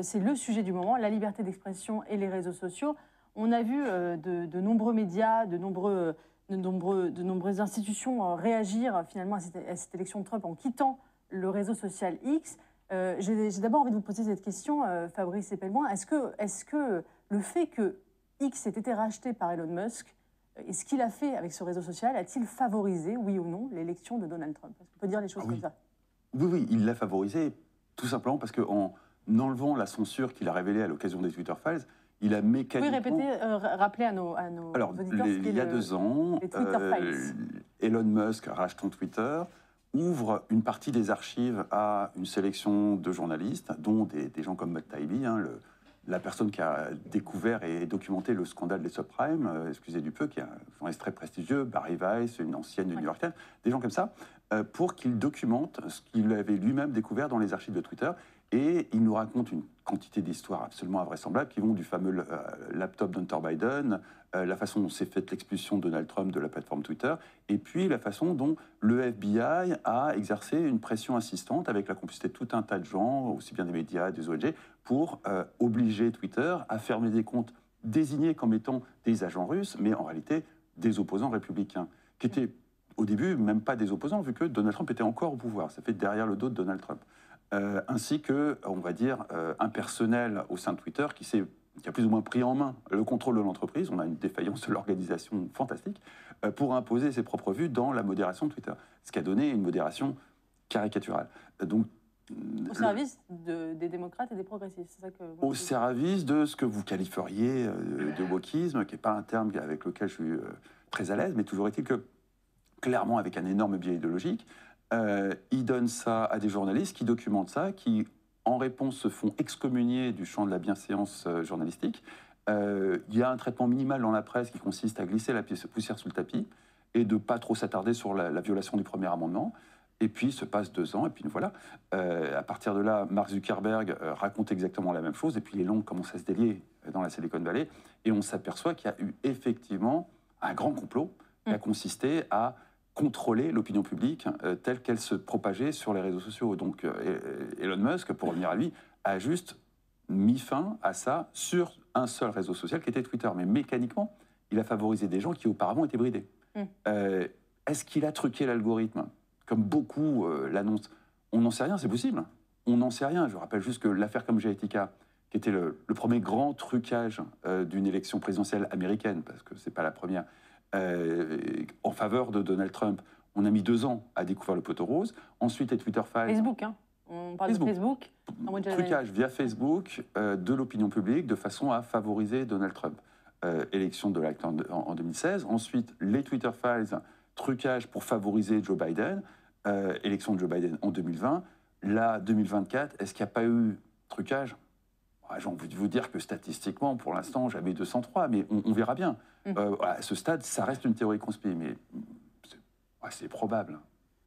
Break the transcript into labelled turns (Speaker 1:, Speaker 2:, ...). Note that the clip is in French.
Speaker 1: C'est le sujet du moment, la liberté d'expression et les réseaux sociaux. On a vu de nombreux médias, de nombreuses institutions réagir finalement à cette élection de Trump en quittant le réseau social X. J'ai d'abord envie de vous poser cette question, Fabrice Epelboin. Est-ce que le fait que X ait été racheté par Elon Musk et ce qu'il a fait avec ce réseau social a-t-il favorisé, oui ou non, l'élection de Donald Trump? Est-ce qu'on peut dire les choses
Speaker 2: Ah
Speaker 1: comme
Speaker 2: oui,
Speaker 1: ça?
Speaker 2: oui, oui, il l'a favorisé tout simplement parce qu'en enlevant la censure qu'il a révélée à l'occasion des Twitter Files, il a
Speaker 1: Oui,
Speaker 2: mécaniquement...
Speaker 1: répétez, rappeler à nos
Speaker 2: Alors,
Speaker 1: auditeurs ce qu'est
Speaker 2: il y a 2 ans,
Speaker 1: les Twitter Files.
Speaker 2: Elon Musk, rachetant Twitter, ouvre une partie des archives à une sélection de journalistes, dont des gens comme Matt Taibbi, hein, la personne qui a découvert et documenté le scandale des subprimes, excusez du peu, qui est un journaliste très prestigieux, Barry Weiss, une ancienne du New York Times, des gens comme ça, pour qu'il documente ce qu'il avait lui-même découvert dans les archives de Twitter. Et il nous raconte une quantité d'histoires absolument invraisemblables qui vont du fameux laptop d'Hunter Biden, la façon dont s'est faite l'expulsion de Donald Trump de la plateforme Twitter, et puis la façon dont le FBI a exercé une pression insistante avec la complicité de tout un tas de gens, aussi bien des médias, des ONG, pour obliger Twitter à fermer des comptes désignés comme étant des agents russes, mais en réalité des opposants républicains, qui étaient au début même pas des opposants, vu que Donald Trump était encore au pouvoir, ça fait derrière le dos de Donald Trump. Ainsi que, on va dire, un personnel au sein de Twitter qui a plus ou moins pris en main le contrôle de l'entreprise. On a une défaillance de l'organisation fantastique pour imposer ses propres vues dans la modération de Twitter, ce qui a donné une modération caricaturale. Donc,
Speaker 1: Au service des démocrates et des progressistes, c'est ça que vous
Speaker 2: au
Speaker 1: dites?
Speaker 2: service de ce que vous qualifieriez de wokisme, qui n'est pas un terme avec lequel je suis très à l'aise, mais toujours est-il que, clairement, avec un énorme biais idéologique, il donne ça à des journalistes qui documentent ça, qui, en réponse, se font excommunier du champ de la bienséance journalistique. Il y a un traitement minimal dans la presse qui consiste à glisser la poussière sous le tapis et de ne pas trop s'attarder sur la violation du premier amendement. Et puis, se passe 2 ans, et puis voilà. À partir de là, Mark Zuckerberg raconte exactement la même chose, et puis les langues commencent à se délier dans la Silicon Valley, et on s'aperçoit qu'il y a eu effectivement un grand complot qui a consisté à contrôler l'opinion publique telle qu'elle se propageait sur les réseaux sociaux. Donc Elon Musk, pour revenir à lui, a juste mis fin à ça sur un seul réseau social qui était Twitter. Mais mécaniquement, il a favorisé des gens qui auparavant étaient bridés. Est-ce qu'il a truqué l'algorithme comme beaucoup l'annoncent? On n'en sait rien, c'est possible. On n'en sait rien. Je rappelle juste que l'affaire Cambridge Analytica, qui était le premier grand trucage d'une élection présidentielle américaine, parce que ce n'est pas la première, en faveur de Donald Trump, on a mis 2 ans à découvrir le poteau rose. Ensuite, les Twitter Files.
Speaker 1: Facebook, hein. On parle de Facebook.
Speaker 2: Trucage via Facebook de l'opinion publique de façon à favoriser Donald Trump. Élection de Donald Trump en 2016. Ensuite, les Twitter Files, trucage pour favoriser Joe Biden. Élection de Joe Biden en 2020. Là, 2024, est-ce qu'il n'y a pas eu trucage? J'ai envie de vous dire que statistiquement, pour l'instant, jamais 203, mais on verra bien. À ce stade, ça reste une théorie conspirée, mais c'est probable.